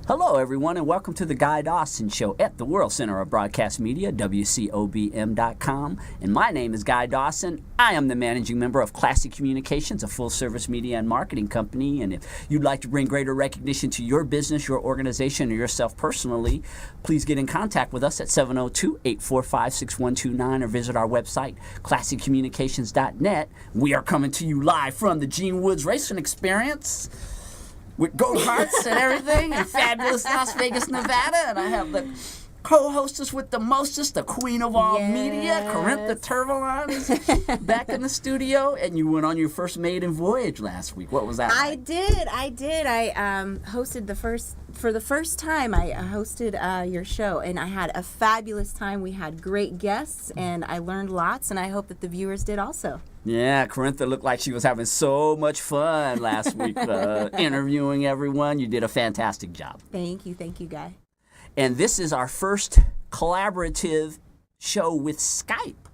Hello, everyone, and welcome to the Guy Dawson Show at the World Center of Broadcast Media, WCOBM.com. And my name is Guy Dawson. I am the managing member of Classic Communications, a full-service media and marketing company. And if you'd like to bring greater recognition to your business, your organization, or yourself personally, please get in contact with us at 702-845-6129 or visit our website, classiccommunications.net. We are coming to you live from the Gene Woods Racing Experience with go-karts and everything in fabulous Las Vegas, Nevada. And I have the co-hostess with the mostest, the queen of all media, Corinth Turvalines, back in the studio. And you went on your first maiden voyage last week. What was that like? I did. I hosted for the first time, I hosted your show, and I had a fabulous time. We had great guests, and I learned lots, and I hope that the viewers did also. Yeah, Corintha looked like she was having so much fun last week interviewing everyone. You did a fantastic job. Thank you, Guy. And this is our first collaborative show with Skype.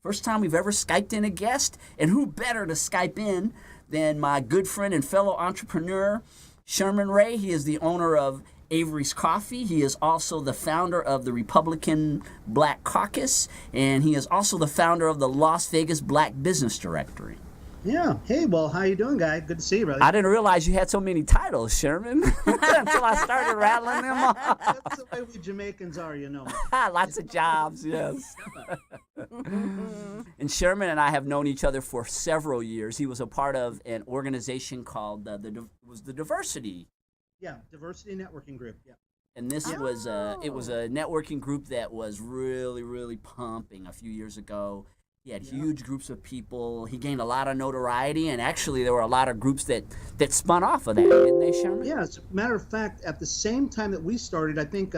First time we've ever Skyped in a guest, and who better to Skype in than my good friend and fellow entrepreneur, Sherman Ray. He is the owner of Avery's Coffee. He is also the founder of the Republican Black Caucus, and he is also the founder of the Las Vegas Black Business Directory. Yeah. Hey, well, how you doing, Guy? Good to see you, brother. I didn't realize you had so many titles, Sherman, until I started rattling them off. That's the way we Jamaicans are, you know. Lots of jobs, yes. And Sherman and I have known each other for several years. He was a part of an organization called the Diversity. Yeah, Diversity Networking Group. Yeah. And this was a networking group that was really, really pumping a few years ago. He had huge groups of people. He gained a lot of notoriety, and actually there were a lot of groups that spun off of that, didn't they, Sherman? Yeah, as a matter of fact, at the same time that we started, I think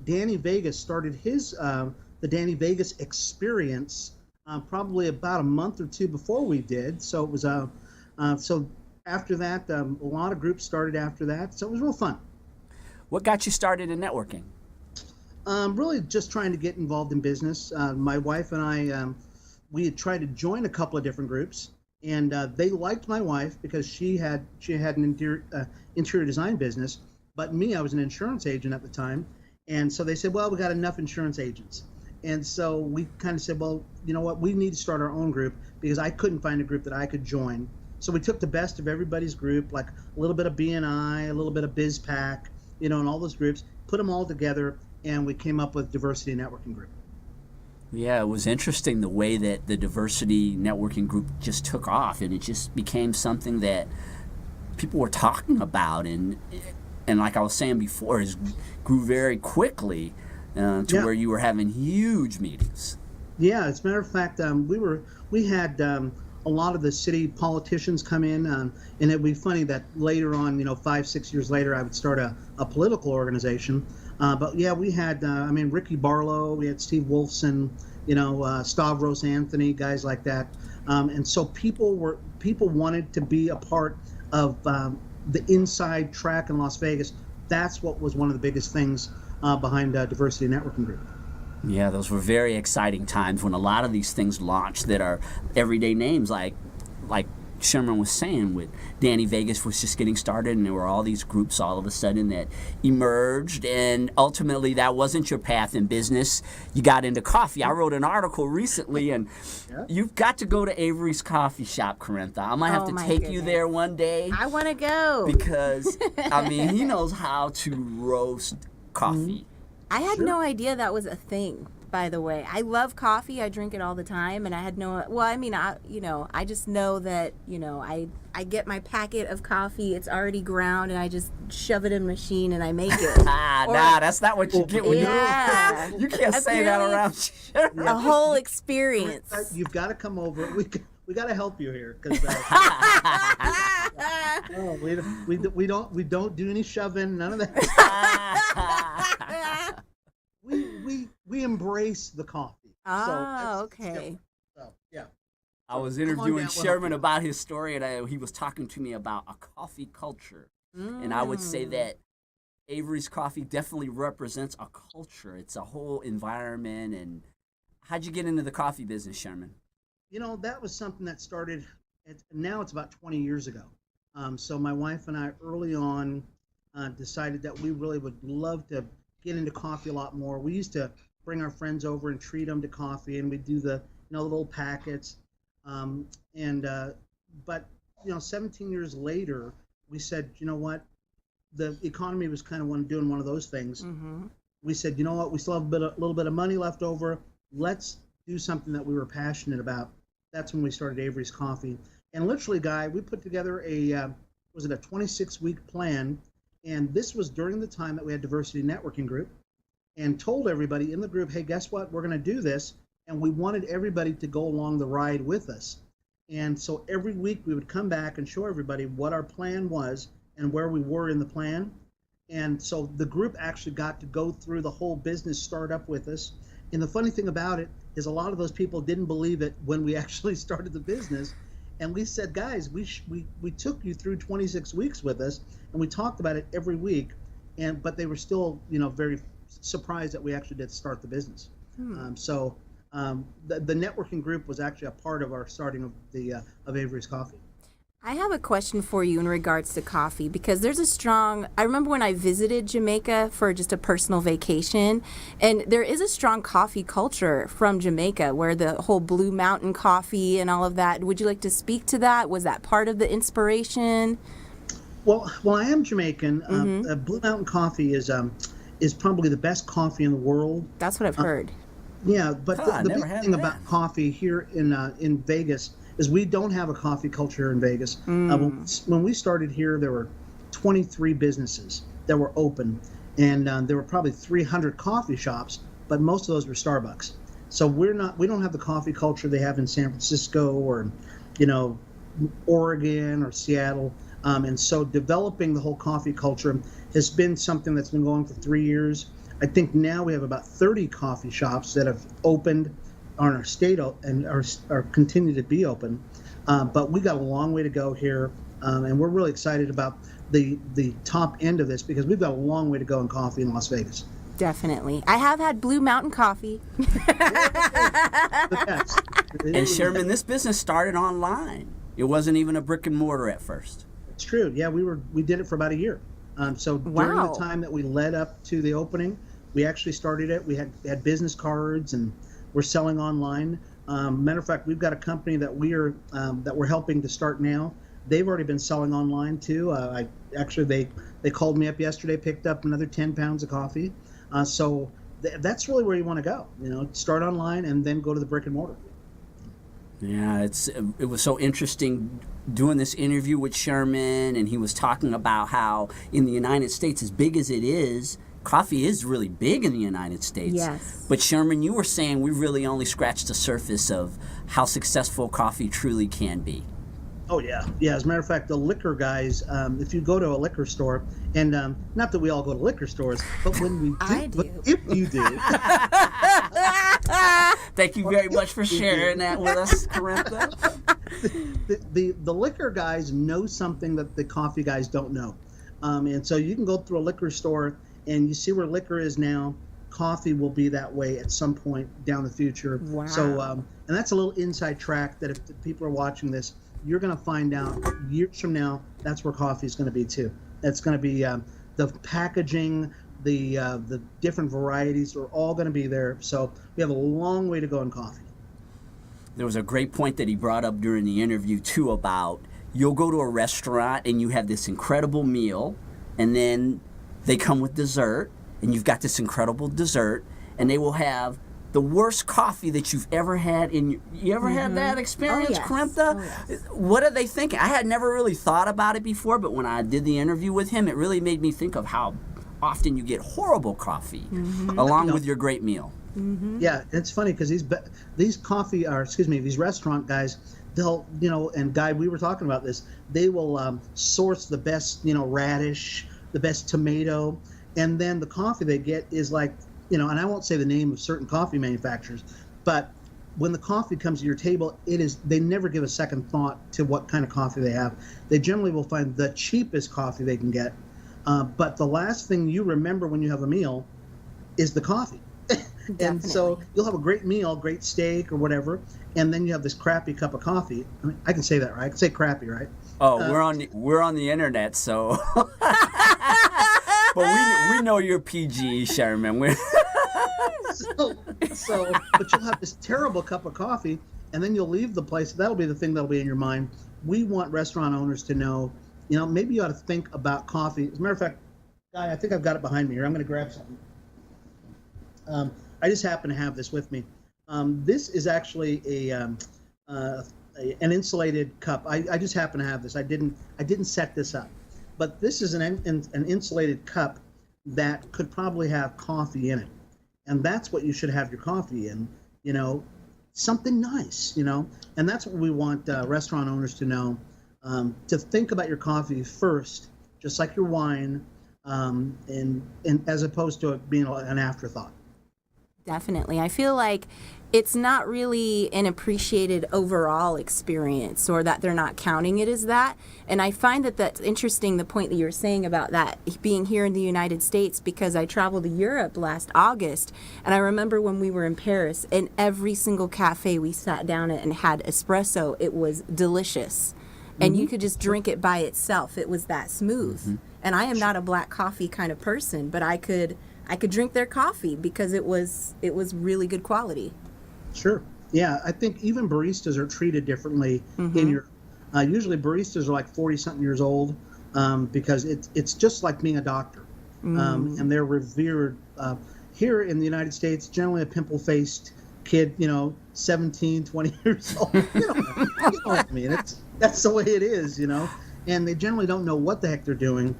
Danny Vegas started his the Danny Vegas Experience probably about a month or two before we did. So it was so after that, a lot of groups started after that. So it was real fun. What got you started in networking? Really just trying to get involved in business. My wife and I, we had tried to join a couple of different groups, and they liked my wife because she had an interior design business, but me, I was an insurance agent at the time, and so they said, well, we got enough insurance agents. And so we kind of said, well, you know what, we need to start our own group because I couldn't find a group that I could join. So we took the best of everybody's group, like a little bit of BNI, a little bit of BizPack, you know, and all those groups, put them all together, and we came up with Diversity Networking Group. Yeah, it was interesting the way that the Diversity Networking Group just took off, and it just became something that people were talking about, and like I was saying before, it grew very quickly to where you were having huge meetings. Yeah, as a matter of fact, we had a lot of the city politicians come in, and it'd be funny that later on, 5-6 years later, I would start a political organization. But yeah, we had, Ricky Barlow, we had Steve Wolfson, Stavros Anthony, guys like that. And so people wanted to be a part of the inside track in Las Vegas. That's what was one of the biggest things behind Diversity Networking Group. Yeah, those were very exciting times when a lot of these things launched that are everyday names, like Sherman was saying, with Danny Vegas was just getting started, and there were all these groups all of a sudden that emerged, and ultimately that wasn't your path in business. You got into coffee. I wrote an article recently, and you've got to go to Avery's Coffee Shop, Corintha. I might have to take you there one day. I want to go. Because, he knows how to roast coffee. I had no idea that was a thing, by the way. I love coffee. I drink it all the time, and I had I just know that, I get my packet of coffee, it's already ground, and I just shove it in a machine and I make it. That's not what you get when you can't say that around here. A whole experience. You've got to come over. We got to help you here because we don't do any shoving, none of that. we embrace the coffee. Okay. So yeah. I was interviewing Sherman about his story, and he was talking to me about a coffee culture, and I would say that Avery's Coffee definitely represents a culture. It's a whole environment. And how'd you get into the coffee business, Sherman? That was something that started. Now it's about 20 years ago. So my wife and I, early on, decided that we really would love to get into coffee a lot more. We used to bring our friends over and treat them to coffee, and we'd do the little packets. And but 17 years later, we said, you know what, the economy was kind of doing one of those things. Mm-hmm. We said, you know what, we still have a little bit of money left over. Let's do something that we were passionate about. That's when we started Avery's Coffee. And literally, Guy, we put together a 26-week plan. And this was during the time that we had Diversity Networking Group, and told everybody in the group, hey, guess what? We're going to do this. And we wanted everybody to go along the ride with us. And so every week we would come back and show everybody what our plan was and where we were in the plan. And so the group actually got to go through the whole business startup with us. And the funny thing about it is a lot of those people didn't believe it when we actually started the business. And we said, guys, we took you through 26 weeks with us, and we talked about it every week. But they were still, very surprised that we actually did start the business. The networking group was actually a part of our starting of Avery's Coffee. I have a question for you in regards to coffee, because there's I remember when I visited Jamaica for just a personal vacation, and there is a strong coffee culture from Jamaica, where the whole Blue Mountain coffee and all of that. Would you like to speak to that? Was that part of the inspiration? Well, I am Jamaican. Blue Mountain coffee is probably the best coffee in the world. That's what I've heard. Yeah, but the big thing about coffee here in Vegas is we don't have a coffee culture in Vegas. When we started here, there were 23 businesses that were open, and there were probably 300 coffee shops, but most of those were Starbucks. So we don't have the coffee culture they have in San Francisco or, Oregon or Seattle. And so developing the whole coffee culture has been something that's been going for 3 years. I think now we have about 30 coffee shops that have opened on our state and are continue to be open, but we got a long way to go here, and we're really excited about the top end of this, because we've got a long way to go in coffee in Las Vegas. Definitely. I have had Blue Mountain coffee. Yes. And Sherman, this business started online. It wasn't even a brick and mortar at first. It's true. Yeah, we did it for about a year. So during the time that we led up to the opening, we actually started it. We had business cards, and we're selling online. Matter of fact, we've got a company that we're helping to start now. They've already been selling online too. They called me up yesterday, picked up another 10 pounds of coffee. So that's really where you want to go. Start online and then go to the brick and mortar. Yeah, it was so interesting doing this interview with Sherman, and he was talking about how in the United States, as big as it is, coffee is really big in the United States. Yes. But Sherman, you were saying we really only scratched the surface of how successful coffee truly can be. Oh, yeah. Yeah, as a matter of fact, the liquor guys, if you go to a liquor store, and not that we all go to liquor stores, but when we do, I do. But if you do. Thank you very much for sharing that with us, Carintha. The liquor guys know something that the coffee guys don't know. And so you can go through a liquor store, and you see where liquor is now. Coffee will be that way at some point down the future. Wow. So, and that's a little inside track that if the people are watching this, you're going to find out years from now, that's where coffee is going to be too. That's going to be the packaging, the different varieties are all going to be there. So we have a long way to go in coffee. There was a great point that he brought up during the interview too about you'll go to a restaurant and you have this incredible meal, and then they come with dessert, and you've got this incredible dessert, and they will have the worst coffee that you've ever had you ever had that experience, Carintha? Oh, yes. What are they thinking? I had never really thought about it before, but when I did the interview with him, it really made me think of how often you get horrible coffee along with your great meal. Yeah, it's funny because these restaurant guys, they'll, and Guy, we were talking about this, they will source the best, radish, the best tomato, and then the coffee they get is like, and I won't say the name of certain coffee manufacturers, but when the coffee comes to your table, they never give a second thought to what kind of coffee they have. They generally will find the cheapest coffee they can get, but the last thing you remember when you have a meal is the coffee. And so you'll have a great meal, great steak or whatever, and then you have this crappy cup of coffee. I mean, I can say that, right? I can say crappy, right? Oh, we're on the internet, so But we know you're PG, Sherman. But you'll have this terrible cup of coffee, and then you'll leave the place. That'll be the thing that'll be in your mind. We want restaurant owners to know, maybe you ought to think about coffee. As a matter of fact, Guy, I think I've got it behind me here. I'm going to grab something. I just happen to have this with me. This is actually an insulated cup. I just happen to have this. I didn't set this up, but this is an insulated cup that could probably have coffee in it, and that's what you should have your coffee in. Something nice. And that's what we want restaurant owners to know. To think about your coffee first, just like your wine, and as opposed to it being an afterthought. Definitely. I feel like it's not really an appreciated overall experience, or that they're not counting it as that. And I find that that's interesting, the point that you were saying about that being here in the United States, because I traveled to Europe last August, and I remember when we were in Paris, in every single cafe we sat down at and had espresso, it was delicious. And you could just drink it by itself. It was that smooth. And I am not a black coffee kind of person, but I could drink their coffee because it was really good quality. Sure. Yeah, I think even baristas are treated differently in your. Usually baristas are like 40-something years old because it's just like being a doctor, and they're revered. Here in the United States, generally a pimple-faced kid, 17, 20 years old. You know what I mean? That's the way it is, and they generally don't know what the heck they're doing.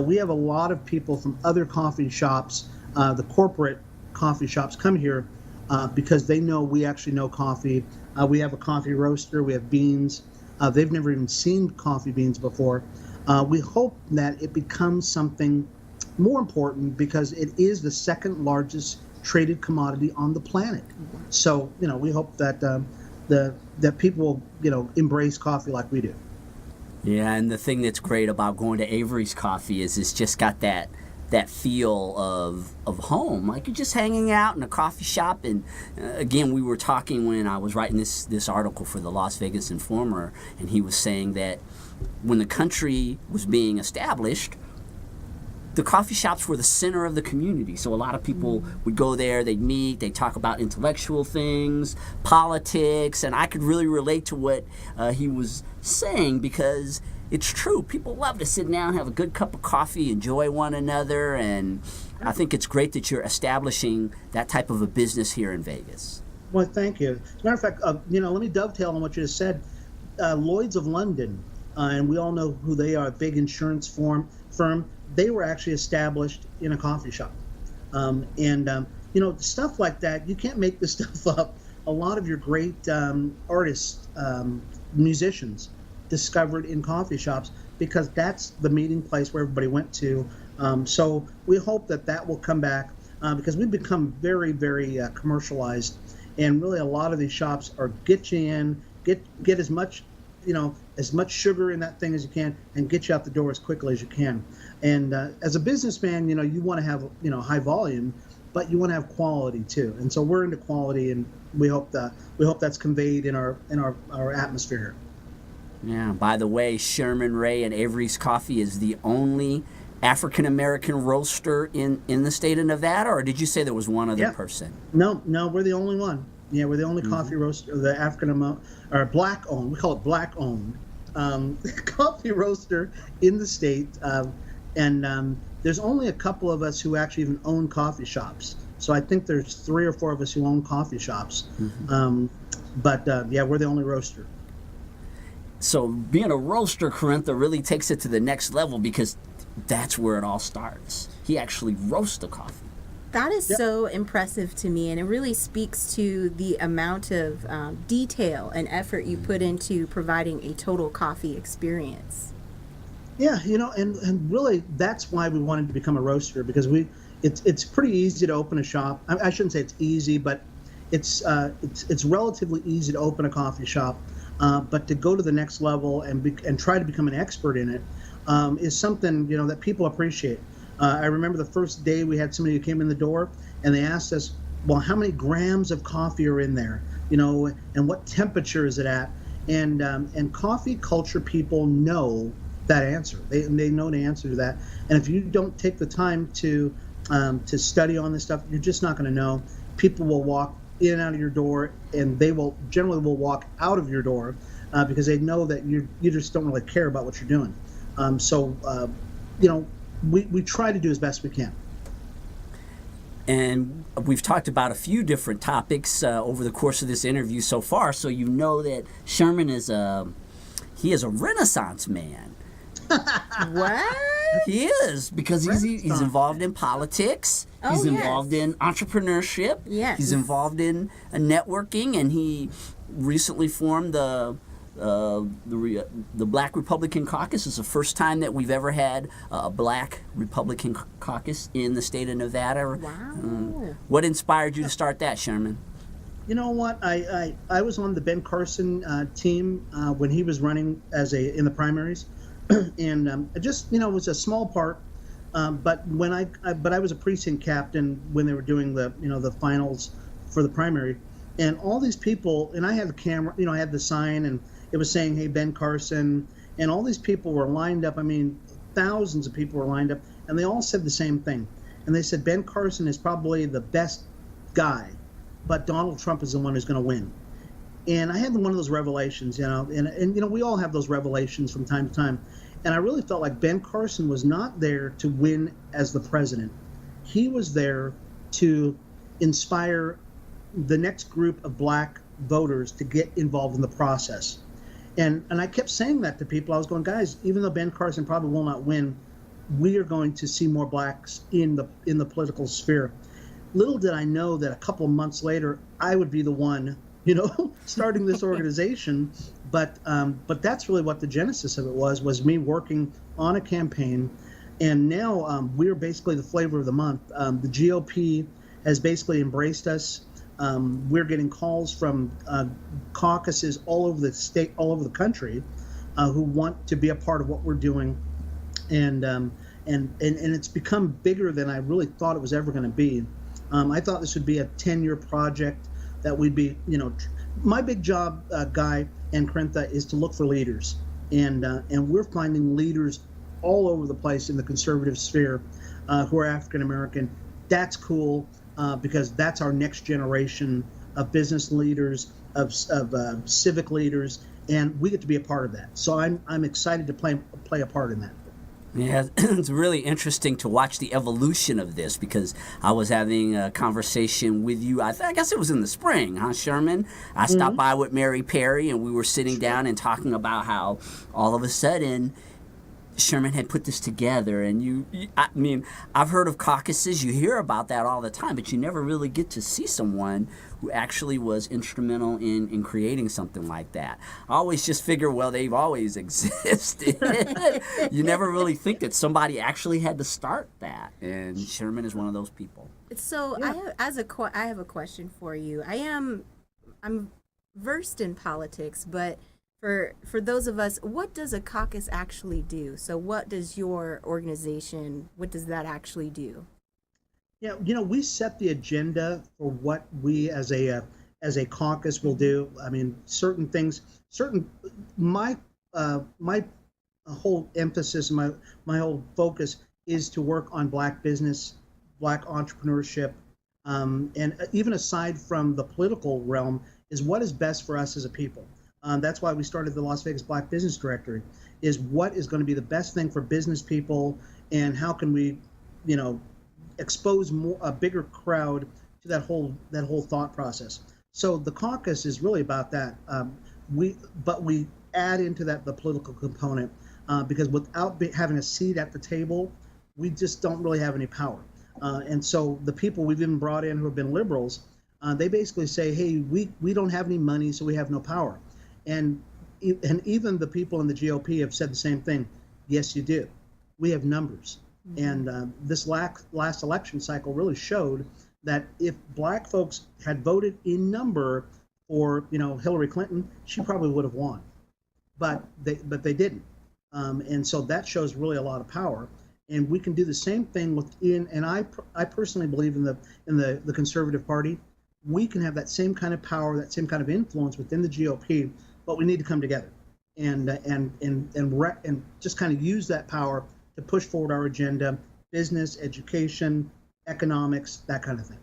We have a lot of people from other coffee shops, the corporate coffee shops, come here because they know we actually know coffee. We have a coffee roaster. We have beans. They've never even seen coffee beans before. We hope that it becomes something more important because it is the second largest traded commodity on the planet. So, we hope that that people will, embrace coffee like we do. Yeah, and the thing that's great about going to Avery's Coffee is it's just got that feel of home, like you're just hanging out in a coffee shop. And again, we were talking when I was writing this article for the Las Vegas Informer, and he was saying that when the country was being established, the coffee shops were the center of the community. So a lot of people would go there, they'd meet, they'd talk about intellectual things, politics, and I could really relate to what he was saying because it's true. People love to sit down, have a good cup of coffee, enjoy one another, and I think it's great that you're establishing that type of a business here in Vegas. Well, thank you. As a matter of fact, let me dovetail on what you just said. Lloyd's of London, and we all know who they are, a big insurance firm. They were actually established in a coffee shop. Stuff like that, you can't make this stuff up. A lot of your great artists, musicians, discovered in coffee shops because that's the meeting place where everybody went to. So we hope that will come back because we've become very, very commercialized. And really a lot of these shops are get you in, get as much, as much sugar in that thing as you can and get you out the door as quickly as you can. And as a businessman, you want to have, high volume, but you want to have quality too. And so we're into quality, and we hope that's conveyed in our atmosphere. Yeah. By the way, Sherman Ray and Avery's Coffee is the only African American roaster in the state of Nevada, or did you say there was one other person? No, we're the only one. Yeah, we're the only coffee roaster, the or black owned. We call it black owned coffee roaster in the state. And there's only a couple of us who actually even own coffee shops. So I think there's 3 or 4 of us who own coffee shops. But we're the only roaster. So being a roaster, Corintha, really takes it to the next level because that's where it all starts. He actually roasts the coffee. That is so impressive to me, and it really speaks to the amount of detail and effort you put into providing a total coffee experience. Yeah, and really that's why we wanted to become a roaster because it's pretty easy to open a shop. I shouldn't say it's easy, but it's relatively easy to open a coffee shop. But to go to the next level and try to become an expert in it is something that people appreciate. I remember the first day we had somebody who came in the door and they asked us, well, how many grams of coffee are in there, and what temperature is it at? And coffee culture people know that answer. They know the answer to that. And if you don't take the time to study on this stuff, you're just not going to know. People will walk in and out of your door, and they will generally walk out of your door because they know that you just don't really care about what you're doing. We try to do as best we can. And we've talked about a few different topics over the course of this interview so far, so you know that Sherman is a Renaissance man. What? He is, because he's involved in politics. Oh, he's yes. involved in entrepreneurship. Yes. He's involved in networking, and he recently formed the Black Republican Caucus. It's the first time that we've ever had a Black Republican Caucus in the state of Nevada. Wow. What inspired you to start that, Sherman? You know what? I was on the Ben Carson team when he was running in the primaries, and just it was a small part. But I was a precinct captain when they were doing the finals for the primary, and all these people, and I had the camera, I had the sign, and it was saying, "Hey, Ben Carson," and all these people were lined up. I mean, thousands of people were lined up, and they all said the same thing. And they said Ben Carson is probably the best guy, but Donald Trump is the one who's going to win. And I had one of those revelations, and we all have those revelations from time to time. And I really felt like Ben Carson was not there to win as the president. He was there to inspire the next group of Black voters to get involved in the process. And I kept saying that to people. I was going, guys, even though Ben Carson probably will not win, we are going to see more Blacks in the political sphere. Little did I know that a couple of months later, I would be the one, starting this organization. But that's really what the genesis of it was me working on a campaign. And now we're basically the flavor of the month. The GOP has basically embraced us. We're getting calls from caucuses all over the state, all over the country, who want to be a part of what we're doing, and it's become bigger than I really thought it was ever going to be. I thought this would be a 10-year project that we'd be, my big job, Guy and Krintha, is to look for leaders, and we're finding leaders all over the place in the conservative sphere who are African American. That's cool. Because that's our next generation of business leaders, of civic leaders, and we get to be a part of that. So I'm excited to play a part in that. Yeah, it's really interesting to watch the evolution of this, because I was having a conversation with you, I guess it was in the spring, huh, Sherman? I stopped by with Mary Perry, and we were sitting down and talking about how all of a sudden Sherman had put this together, and I mean, I've heard of caucuses, you hear about that all the time, but you never really get to see someone who actually was instrumental in creating something like that. I always just figure, well, they've always existed. You never really think that somebody actually had to start that, and Sherman is one of those people. So yeah. I have a question for you. I'm versed in politics, but for those of us, what does a caucus actually do? So what does your organization, what does that actually do? Yeah, we set the agenda for what we as a caucus will do. I mean, my whole emphasis, my whole focus is to work on Black business, Black entrepreneurship, and even aside from the political realm, is what is best for us as a people. That's why we started the Las Vegas Black Business Directory, is what is going to be the best thing for business people, and how can we, expose a bigger crowd to that whole thought process. So the caucus is really about that. We add into that the political component, because without having a seat at the table, we just don't really have any power. And so the people we've even brought in who have been liberals, they basically say, hey, we don't have any money, so we have no power. And even the people in the GOP have said the same thing. Yes, you do. We have numbers. Mm-hmm. And this last election cycle really showed that if Black folks had voted in number for Hillary Clinton, she probably would have won. But they didn't. And so that shows really a lot of power. And we can do the same thing within. And I personally believe in the Conservative Party. We can have that same kind of power, that same kind of influence within the GOP. But we need to come together. and just kind of use that power to push forward our agenda, business, education, economics, that kind of thing.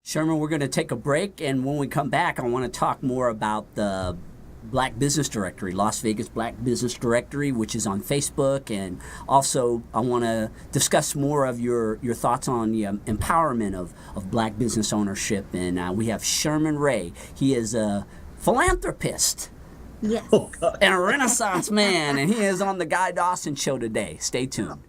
Sherman, we're going to take a break, and when we come back, I want to talk more about the Black Business Directory, Las Vegas Black Business Directory, which is on Facebook, and also I want to discuss more of your thoughts on the empowerment of black business ownership. And we have Sherman Ray. He is a philanthropist. Yes. Oh, God. And a Renaissance man, and he is on the Guy Dawson Show today. Stay tuned.